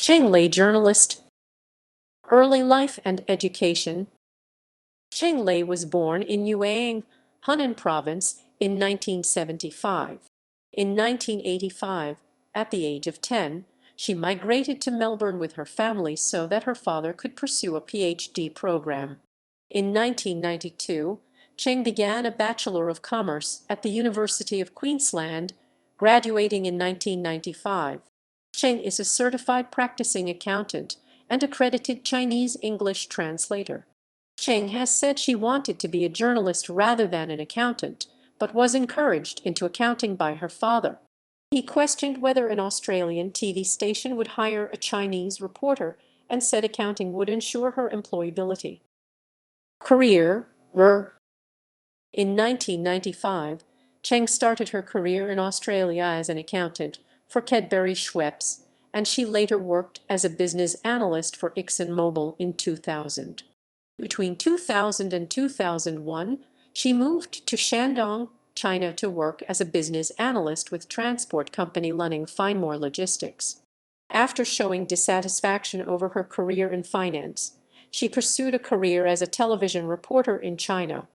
Cheng Lei journalist. Early life and education. Cheng Lei was born in Yueyang, Hunan Province, in 1975. In 1985, at the age of 10, she migrated to Melbourne with her family so that her father could pursue a PhD program. In 1992, Cheng began a Bachelor of Commerce at the University of Queensland, graduating in 1995. Cheng is a certified practicing accountant and accredited Chinese English translator. Cheng has said she wanted to be a journalist rather than an accountant, but was encouraged into accounting by her father. He questioned whether an Australian TV station would hire a Chinese reporter and said accounting would ensure her employability. Career. In 1995, Cheng started her career in Australia as an accountant for Cadbury Schweppes, and she later worked as a business analyst for ExxonMobil in 2000. Between 2000 and 2001, she moved to Shandong, China to work as a business analyst with transport company Lunning Fenimore Logistics. After showing dissatisfaction over her career in finance, she pursued a career as a television reporter in China.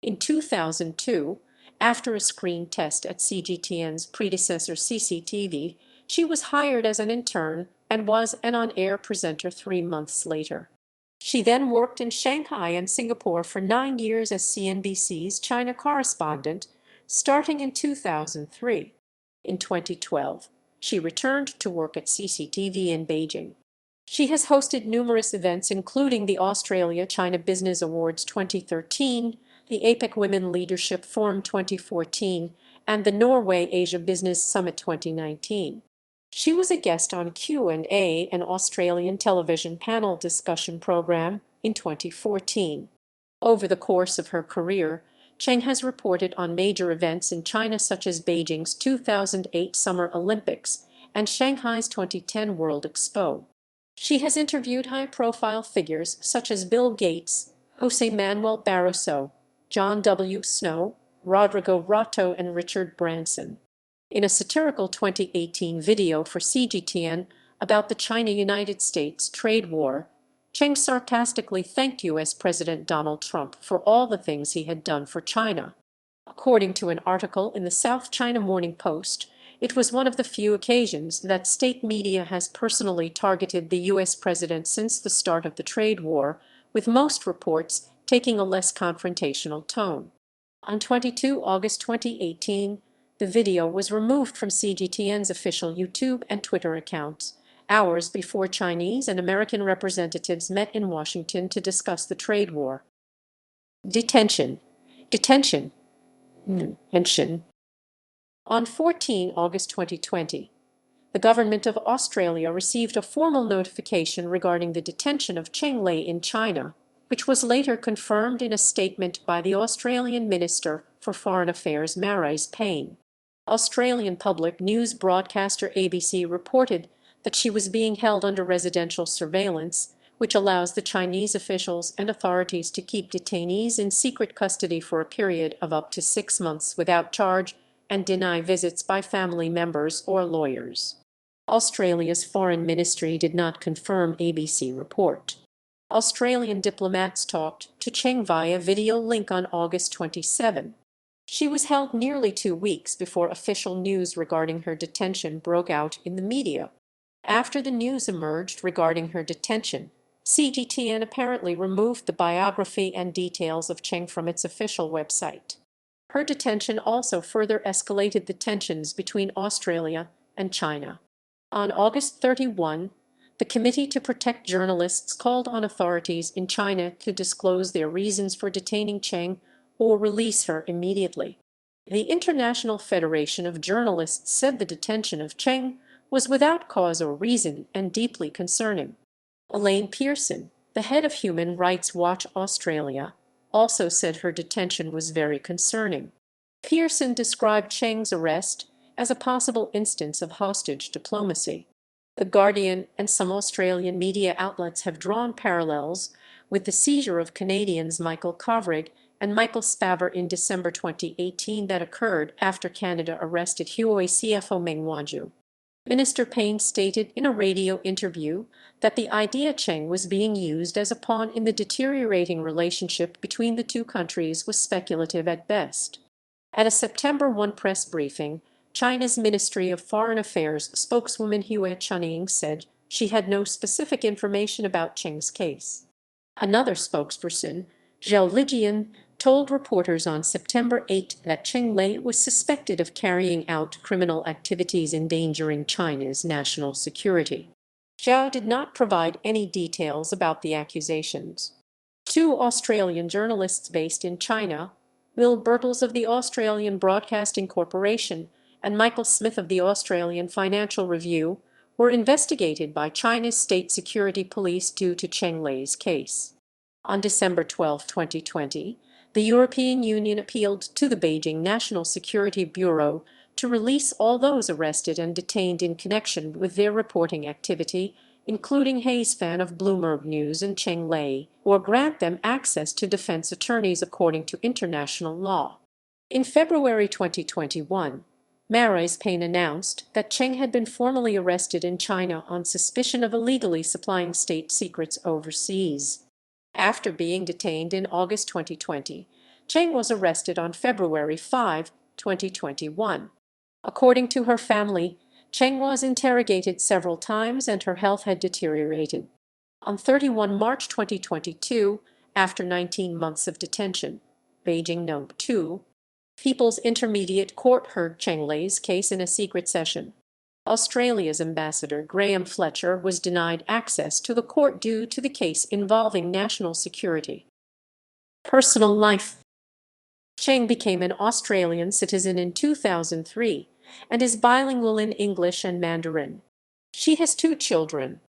In 2002, after a screen test at CGTN's predecessor CCTV, she was hired as an intern and was an on-air presenter 3 months later. She then worked in Shanghai and Singapore for 9 years as CNBC's China correspondent, starting in 2003. In 2012, she returned to work at CCTV in Beijing. She has hosted numerous events including the Australia-China Business Awards 2013, the APEC Women Leadership Forum 2014, and the Norway Asia Business Summit 2019. She was a guest on Q&A, an Australian television panel discussion program, in 2014. Over the course of her career, Cheng has reported on major events in China such as Beijing's 2008 Summer Olympics and Shanghai's 2010 World Expo. She has interviewed high-profile figures such as Bill Gates, José Manuel Barroso, John W. Snow, Rodrigo Rato, and Richard Branson. In a satirical 2018 video for CGTN about the China-United States trade war, Cheng sarcastically thanked U.S. President Donald Trump for all the things he had done for China. According to an article in the South China Morning Post, it was one of the few occasions that state media has personally targeted the U.S. president since the start of the trade war, with most reports taking a less confrontational tone. On 22 August 2018, the video was removed from CGTN's official YouTube and Twitter accounts, hours before Chinese and American representatives met in Washington to discuss the trade war. Detention. On 14 August 2020, the government of Australia received a formal notification regarding the detention of Cheng Lei in China, which was later confirmed in a statement by the Australian Minister for Foreign Affairs Marise Payne. Australian public news broadcaster ABC reported that she was being held under residential surveillance, which allows the Chinese officials and authorities to keep detainees in secret custody for a period of up to 6 months without charge and deny visits by family members or lawyers. Australia's Foreign Ministry did not confirm ABC report. Australian diplomats talked to Cheng via video link on August 27. She was held nearly 2 weeks before official news regarding her detention broke out in the media. After the news emerged regarding her detention, CGTN apparently removed the biography and details of Cheng from its official website. Her detention also further escalated the tensions between Australia and China. On August 31, the Committee to Protect Journalists called on authorities in China to disclose their reasons for detaining Cheng or release her immediately. The International Federation of Journalists said the detention of Cheng was without cause or reason and deeply concerning. Elaine Pearson, the head of Human Rights Watch Australia, also said her detention was very concerning. Pearson described Cheng's arrest as a possible instance of hostage diplomacy. The Guardian and some Australian media outlets have drawn parallels with the seizure of Canadians Michael Kovrig and Michael Spavor in December 2018 that occurred after Canada arrested Huawei CFO Meng Wanzhou. Minister Payne stated in a radio interview that the idea Cheng was being used as a pawn in the deteriorating relationship between the two countries was speculative at best. At a September 1 press briefing, China's Ministry of Foreign Affairs spokeswoman Hue Chunying said she had no specific information about Cheng's case. Another spokesperson, Zhao Lijian, told reporters on September 8 that Cheng Lei was suspected of carrying out criminal activities endangering China's national security. Zhao did not provide any details about the accusations. Two Australian journalists based in China, Will Birtles of the Australian Broadcasting Corporation and Michael Smith of the Australian Financial Review, were investigated by China's state security police due to Cheng Lei's case. On December 12, 2020, the European Union appealed to the Beijing National Security Bureau to release all those arrested and detained in connection with their reporting activity, including Hayes Fan of Bloomberg News and Cheng Lei, or grant them access to defense attorneys according to international law. In February 2021, Marise Payne announced that Cheng had been formally arrested in China on suspicion of illegally supplying state secrets overseas. After being detained in August 2020, Cheng was arrested on February 5, 2021. According to her family, Cheng was interrogated several times and her health had deteriorated. On 31 March 2022, after 19 months of detention, Beijing No. 2, People's Intermediate Court heard Cheng Lei's case in a secret session. Australia's Ambassador Graham Fletcher was denied access to the court due to the case involving national security. Personal life. Cheng became an Australian citizen in 2003 and is bilingual in English and Mandarin. She has two children.